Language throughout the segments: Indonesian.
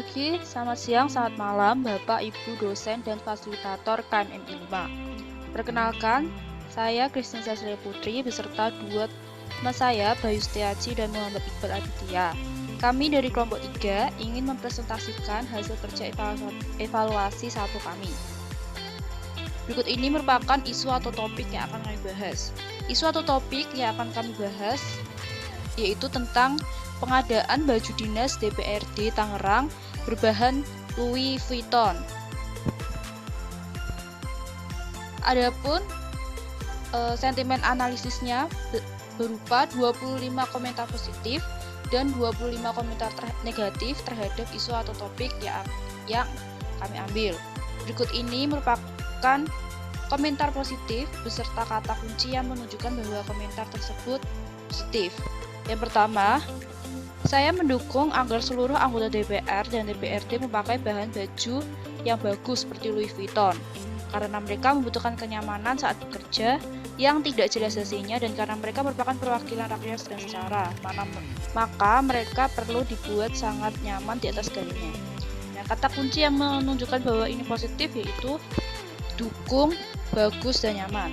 pagi, selamat siang, selamat malam, Bapak, Ibu, dosen, dan fasilitator KMMI 5. Perkenalkan, saya Christine Sasria Putri beserta dua teman saya, Bayu Setiaji dan Muhammad Iqbal Aditya. Kami dari kelompok 3 ingin mempresentasikan hasil kerja evaluasi 1 kami. Berikut ini merupakan isu atau topik yang akan kami bahas. Isu atau topik yang akan kami bahas yaitu tentang pengadaan baju dinas DPRD Tangerang berbahan Louis Vuitton. Adapun sentimen analisisnya berupa 25 komentar positif dan 25 komentar negatif terhadap isu atau topik yang kami ambil. Berikut ini merupakan komentar positif beserta kata kunci yang menunjukkan bahwa komentar tersebut positif. Yang pertama, saya mendukung agar seluruh anggota DPR dan DPRD memakai bahan baju yang bagus seperti Louis Vuitton karena mereka membutuhkan kenyamanan saat bekerja yang tidak jelas hasilnya dan karena mereka merupakan perwakilan rakyat sedang secara maka mereka perlu dibuat sangat nyaman di atas segalanya. Nah, kata kunci yang menunjukkan bahwa ini positif yaitu dukung, bagus, dan nyaman.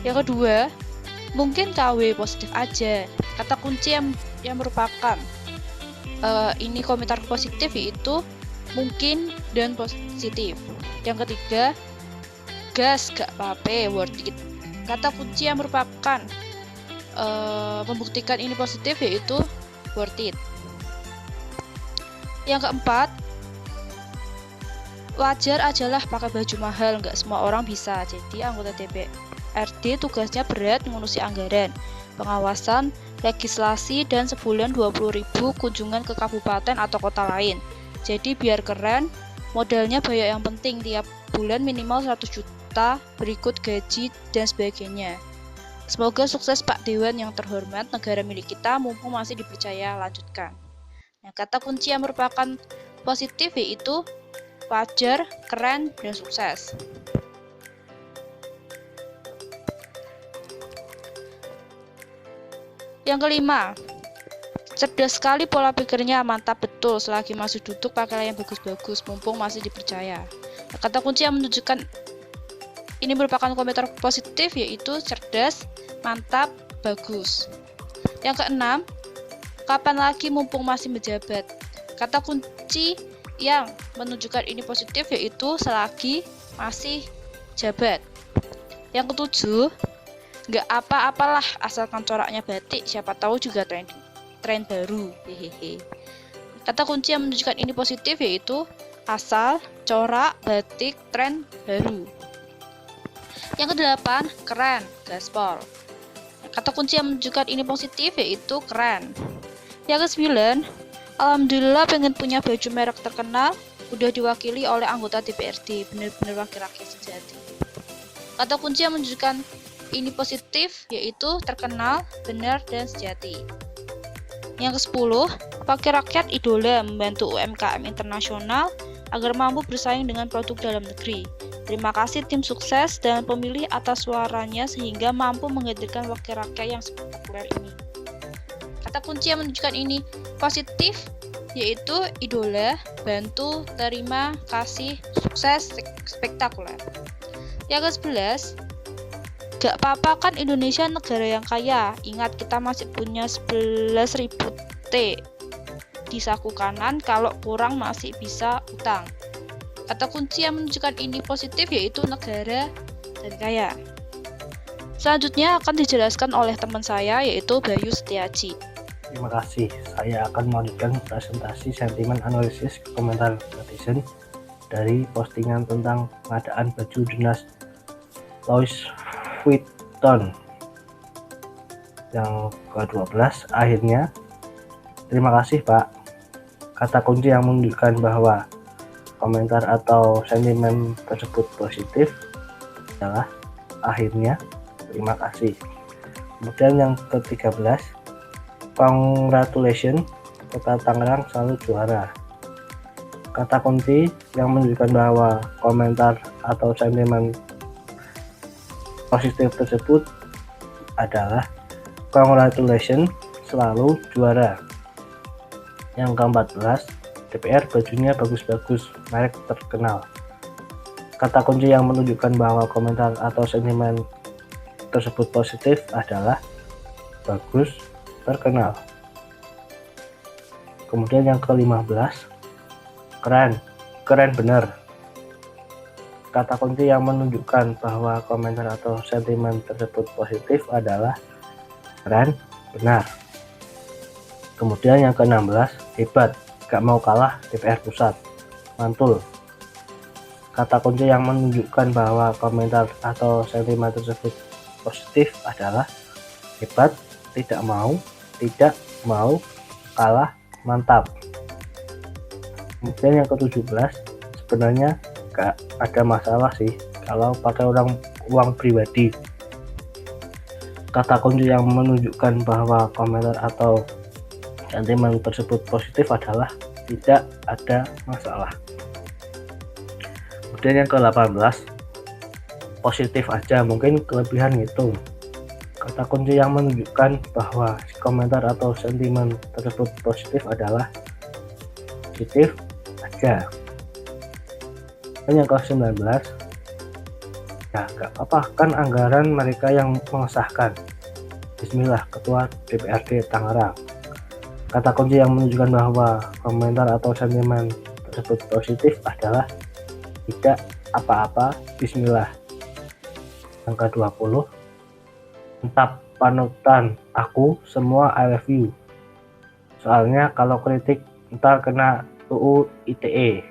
Yang kedua, mungkin KW positif aja. Kata kunci yang merupakan ini komentar positif yaitu mungkin dan positif. Yang ketiga, gas gak apa-apa, worth it. Kata kunci yang merupakan membuktikan ini positif yaitu worth it. Yang keempat, wajar ajalah pakai baju mahal, nggak semua orang bisa. Jadi anggota DPRD tugasnya berat mengurusi anggaran, pengawasan, legislasi, dan sebulan 20.000 kunjungan ke kabupaten atau kota lain. Jadi biar keren, modalnya banyak yang penting, tiap bulan minimal 100 juta, berikut gaji, dan sebagainya. Semoga sukses Pak Dewan yang terhormat, negara milik kita mumpung masih dipercaya, lanjutkan. Nah, kata kunci yang merupakan positif yaitu wajar, keren, dan sukses. Yang kelima, cerdas sekali pola pikirnya, mantap betul, selagi masih duduk pakailah yang bagus-bagus, mumpung masih dipercaya. Kata kunci yang menunjukkan ini merupakan komentar positif yaitu cerdas, mantap, bagus. Yang keenam, kapan lagi mumpung masih menjabat. Kata kunci yang menunjukkan ini positif yaitu selagi masih jabat. Yang ketujuh, nggak apa-apalah asalkan coraknya batik, siapa tahu juga tren baru. Hehehe. Kata kunci yang menunjukkan ini positif yaitu asal, corak, batik, tren baru. Yang kedelapan, keren, gaspol. Kata kunci yang menunjukkan ini positif yaitu keren. Yang kesembilan, alhamdulillah pengen punya baju merek terkenal, udah diwakili oleh anggota DPRD, benar-benar wakil rakyat sejati. Kata kunci yang menunjukkan ini positif yaitu terkenal, benar, dan sejati. Yang ke-10, wakil rakyat idola membantu UMKM internasional agar mampu bersaing dengan produk dalam negeri. Terima kasih tim sukses dan pemilih atas suaranya sehingga mampu menghadirkan wakil rakyat yang spektakuler ini. Kata kunci yang menunjukkan ini positif yaitu idola, bantu, terima kasih, sukses, spektakuler. Yang ke-11, gak apa-apa kan Indonesia negara yang kaya. Ingat kita masih punya 11.000 T di saku kanan, kalau kurang masih bisa utang. Kata kunci yang menunjukkan ini positif yaitu negara dan kaya. Selanjutnya akan dijelaskan oleh teman saya yaitu Bayu Setiaji. Terima kasih. Saya akan melanjutkan presentasi sentimen analisis komentar netizen dari postingan tentang pengadaan baju dinas Louis Vuitton yang ke-12. Akhirnya, terima kasih Pak. Kata kunci yang menunjukkan bahwa komentar atau sentimen tersebut positif adalah akhirnya, terima kasih. Kemudian yang ke-13, congratulations, Kota Tangerang selalu juara. Kata kunci yang menunjukkan bahwa komentar atau sentimen positif tersebut adalah congratulations, selalu juara. Yang ke-14, DPR bajunya bagus-bagus, merek terkenal. Kata kunci yang menunjukkan bahwa komentar atau sentimen tersebut positif adalah bagus, terkenal. Kemudian yang ke-15, keren, keren benar. Kata kunci yang menunjukkan bahwa komentar atau sentimen tersebut positif adalah keren, benar. Kemudian yang ke-16, hebat, gak mau kalah DPR pusat, mantul. Kata kunci yang menunjukkan bahwa komentar atau sentimen tersebut positif adalah hebat, tidak mau kalah, mantap. Kemudian yang ke-17, sebenarnya gak ada masalah sih kalau pakai uang pribadi. Kata kunci yang menunjukkan bahwa komentar atau sentimen tersebut positif adalah tidak ada masalah. Kemudian yang ke-18, positif aja, mungkin kelebihan ngitung. Kata kunci yang menunjukkan bahwa komentar atau sentimen tersebut positif adalah positif aja. Dan yang ke-19, ya gak apa-apa, kan anggaran mereka yang mengesahkan. Bismillah, Ketua DPRD Tangerang. Kata kunci yang menunjukkan bahwa komentar atau sentimen tersebut positif adalah tidak apa-apa, bismillah. Yang ke-20, mantap, panutan aku semua, I love you. Soalnya kalau kritik ntar kena UU ITE,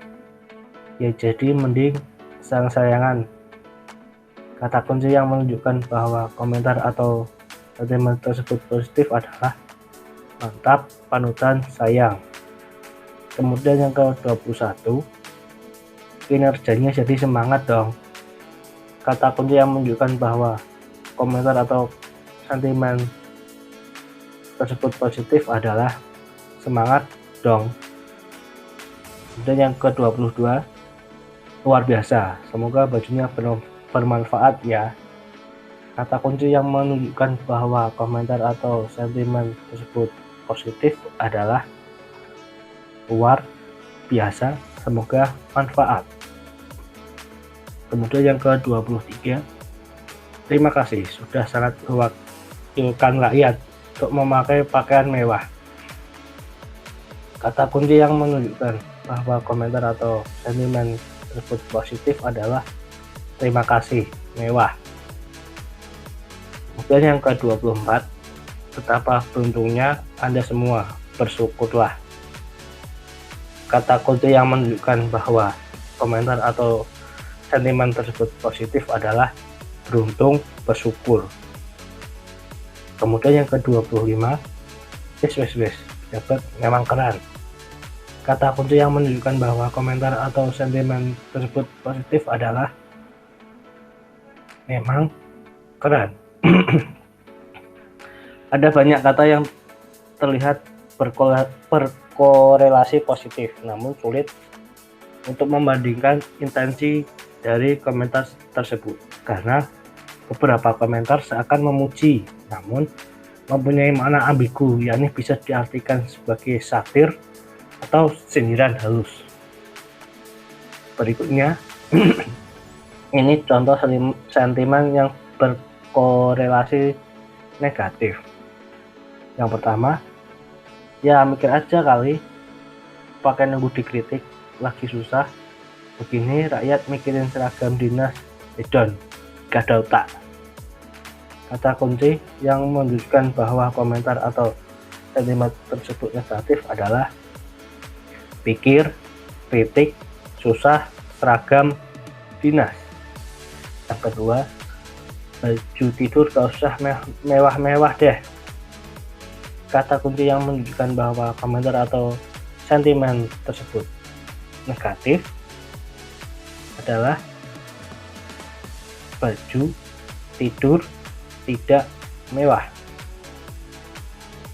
ya jadi mending sayang-sayangan. Kata kunci yang menunjukkan bahwa komentar atau sentimen tersebut positif adalah mantap, panutan, sayang. Kemudian yang ke-21, kinerjanya jadi semangat dong. Kata kunci yang menunjukkan bahwa komentar atau sentimen tersebut positif adalah semangat dong. Kemudian yang ke-22, luar biasa, semoga bajunya bermanfaat ya. Kata kunci yang menunjukkan bahwa komentar atau sentimen tersebut positif adalah luar biasa, semoga manfaat. Kemudian yang ke-23, terima kasih sudah sangat mewakilkan rakyat untuk memakai pakaian mewah. Kata kunci yang menunjukkan bahwa komentar atau sentimen tersebut positif adalah terima kasih, mewah. Kemudian yang ke-24, betapa beruntungnya Anda semua, bersyukurlah. Kata kunci yang menunjukkan bahwa komentar atau sentimen tersebut positif adalah beruntung, bersyukur. Kemudian yang ke-25, wes, dapat memang keren. Kata kunci yang menunjukkan bahwa komentar atau sentimen tersebut positif adalah memang keren. Ada banyak kata yang terlihat berkorelasi positif, namun sulit untuk membandingkan intensi dari komentar tersebut, karena beberapa komentar seakan memuji, namun mempunyai makna ambigu, yakni bisa diartikan sebagai satir atau sindiran halus. Berikutnya, ini contoh sentimen yang berkorelasi negatif. Yang pertama, ya mikir aja kali, pakai nunggu dikritik, lagi susah begini rakyat mikirin seragam dinas, edon, gak ada otak. Kata kunci yang menunjukkan bahwa komentar atau sentimen tersebut negatif adalah pikir, kritik, susah, seragam, dinas. Yang kedua, baju tidur gak usah mewah-mewah deh. Kata kunci yang menunjukkan bahwa komentar atau sentimen tersebut negatif adalah baju tidur tidak mewah.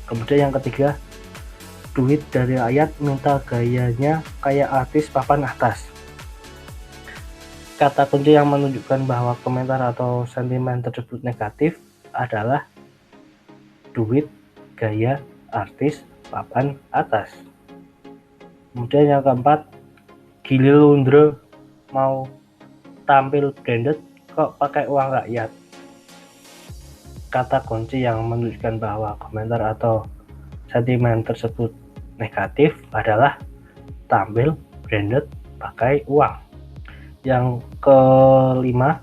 Kemudian yang ketiga, duit dari rakyat minta gayanya kayak artis papan atas. Kata kunci yang menunjukkan bahwa komentar atau sentimen tersebut negatif adalah duit gaya artis papan atas. Kemudian yang keempat, Gili Lundre mau tampil branded kok pakai uang rakyat. Kata kunci yang menunjukkan bahwa komentar atau sentimen tersebut negatif adalah tampil branded pakai uang. Yang kelima,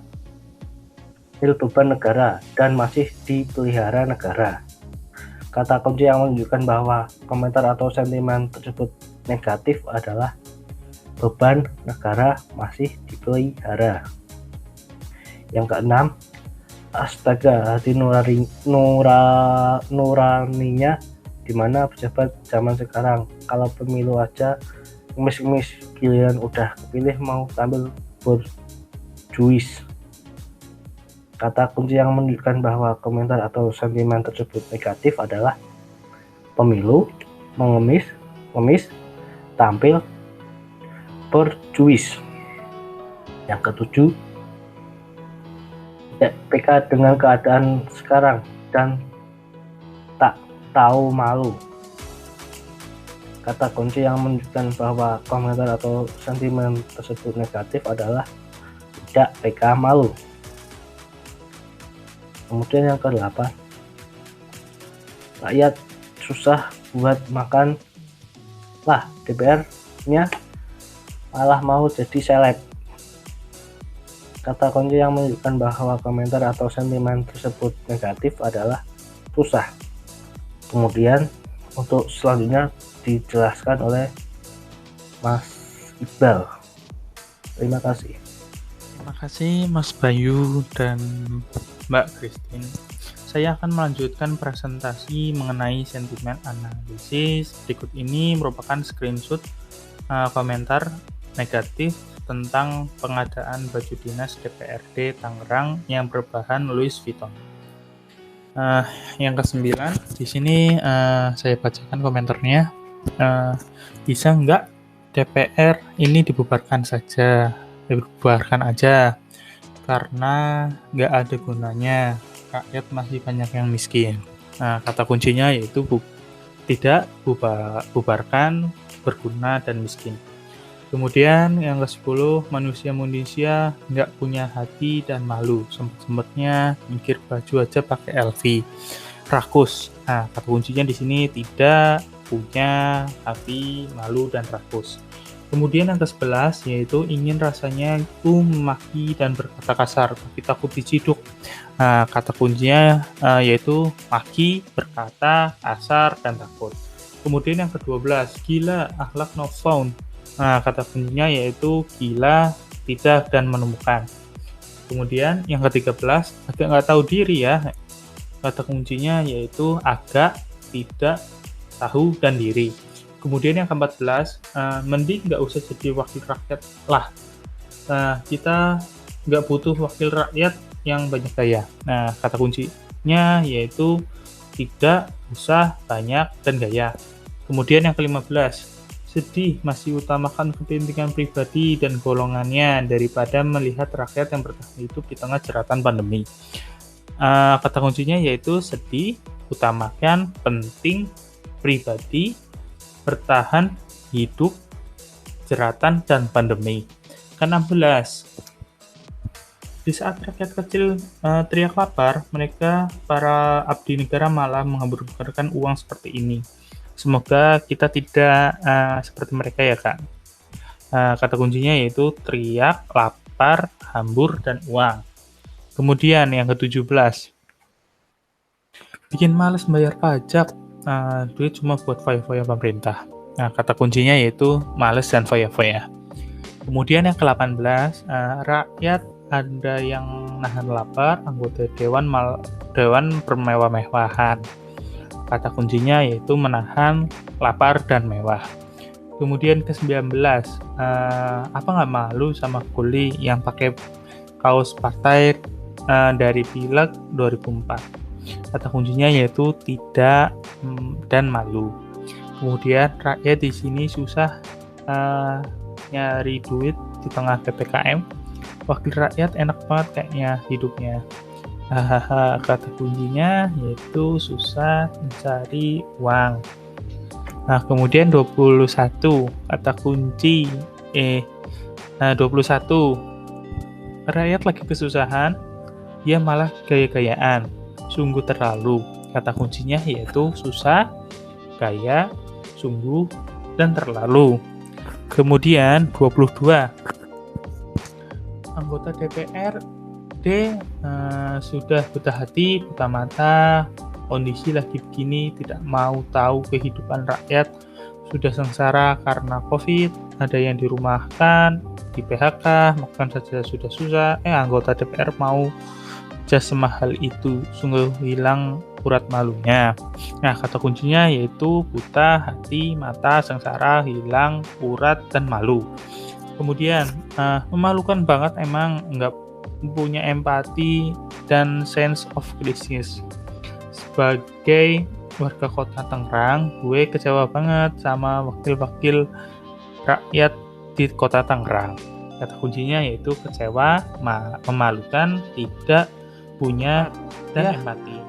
nil beban negara dan masih dipelihara negara. Kata kunci yang menunjukkan bahwa komentar atau sentimen tersebut negatif adalah beban negara masih dipelihara. Yang keenam, astaga, hati nuraninya di mana pejabat zaman sekarang. Kalau pemilu aja ngemis-ngemis, giliran udah kepilih mau tampil borjuis. Kata kunci yang menunjukkan bahwa komentar atau sentimen tersebut negatif adalah pemilu, mengemis, tampil, berjuis. Yang ketujuh, PK dengan keadaan sekarang dan tak tahu malu. Kata kunci yang menunjukkan bahwa komentar atau sentimen tersebut negatif adalah tidak PK malu. Kemudian yang ke-8, rakyat susah buat makan lah, DPR-nya malah mau jadi seleb. Kata kunci yang menunjukkan bahwa komentar atau sentimen tersebut negatif adalah susah. Kemudian untuk selanjutnya dijelaskan oleh Mas Iqbal. Terima kasih. Terima kasih Mas Bayu dan Mbak Christine. Saya akan melanjutkan presentasi mengenai sentimen analisis. Berikut ini merupakan screenshot komentar negatif tentang pengadaan baju dinas DPRD Tangerang yang berbahan Louis Vuitton. Yang ke-9, di sini saya bacakan komentarnya. Bisa nggak DPR ini dibubarkan aja, karena nggak ada gunanya, rakyat masih banyak yang miskin. Kata kuncinya yaitu tidak bubarkan, berguna, dan miskin. Kemudian yang ke-10, manusia nggak punya hati dan malu, sempet-sempetnya mikir baju aja pakai LV, rakus. Kata kuncinya di sini tidak punya hati, malu, dan rakus. Kemudian yang ke-11 yaitu ingin rasanya itu memaki dan berkata kasar, tapi takut diciduk. Kata kuncinya yaitu maki, berkata kasar, dan takut. Kemudian yang ke-12, gila, akhlak no found. Kata kuncinya yaitu gila, tidak, dan menemukan. Kemudian yang ke-13, agak nggak tahu diri ya. Kata kuncinya yaitu agak, tidak, tahu, dan diri. Kemudian yang ke-14, mending nggak usah jadi wakil rakyat lah. Kita nggak butuh wakil rakyat yang banyak gaya. Kata kuncinya yaitu tidak usah banyak dan gaya. Kemudian yang ke-15, sedih masih utamakan kepentingan pribadi dan golongannya daripada melihat rakyat yang bertahan hidup di tengah jeratan pandemi. Kata kuncinya yaitu sedih, utamakan penting pribadi, bertahan hidup, jeratan, dan pandemi. Ke-16, di saat rakyat kecil teriak lapar, mereka para abdi negara malah menghamburkan uang seperti ini. Semoga kita tidak seperti mereka ya Kak. Kata kuncinya yaitu teriak, lapar, hambur, dan uang. Kemudian yang ke-17, bikin males bayar pajak, duit cuma buat foya-foya pemerintah. Kata kuncinya yaitu males dan foya-foya. Kemudian yang ke-18, rakyat ada yang nahan lapar, anggota dewan bermewah-mewahan. Kata kuncinya yaitu menahan lapar dan mewah. Kemudian ke-19, apa nggak malu sama kuli yang pakai kaos partai dari Pileg 2004? Kata kuncinya yaitu tidak dan malu. Kemudian rakyat di sini susah nyari duit di tengah PPKM. Wakil rakyat enak banget kayaknya hidupnya. Kata kuncinya yaitu susah mencari uang. Nah, kemudian 21 kata kunci 21 rakyat lagi kesusahan, dia malah gaya-gayaan. Sungguh terlalu. Kata kuncinya yaitu susah, gaya, sungguh, dan terlalu. Kemudian 22 anggota DPRD sudah buta hati, buta mata, kondisi lagi begini, tidak mau tahu kehidupan rakyat, sudah sengsara karena COVID, ada yang dirumahkan, di PHK, makan saja sudah susah, anggota DPR mau jas semahal itu, sungguh hilang urat malunya. Nah, kata kuncinya yaitu buta, hati, mata, sengsara, hilang, urat, dan malu. Kemudian, memalukan banget emang nggak punya empati dan sense of crisis. Sebagai warga kota Tangerang, gue kecewa banget sama wakil-wakil rakyat di kota Tangerang. Kata kuncinya yaitu kecewa, memalukan, tidak punya, dan empati.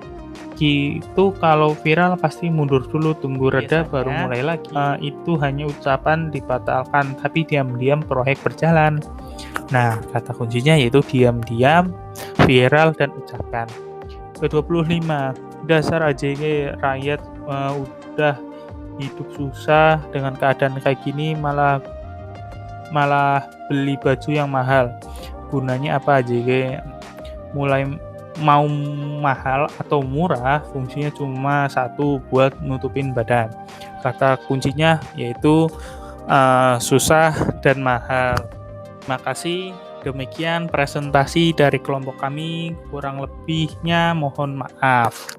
Itu kalau viral pasti mundur dulu, tunggu reda baru mulai lagi. Itu hanya ucapan dibatalkan, tapi diam-diam proyek berjalan. Nah, kata kuncinya yaitu diam-diam, viral, dan ucapan. Ke-25, dasar AJG rakyat udah hidup susah dengan keadaan kayak gini, malah beli baju yang mahal. Gunanya apa AJG? Mulai mau mahal atau murah, fungsinya cuma satu, buat nutupin badan. Kata kuncinya yaitu susah dan mahal. Terima kasih. Demikian presentasi dari kelompok kami, kurang lebihnya mohon maaf.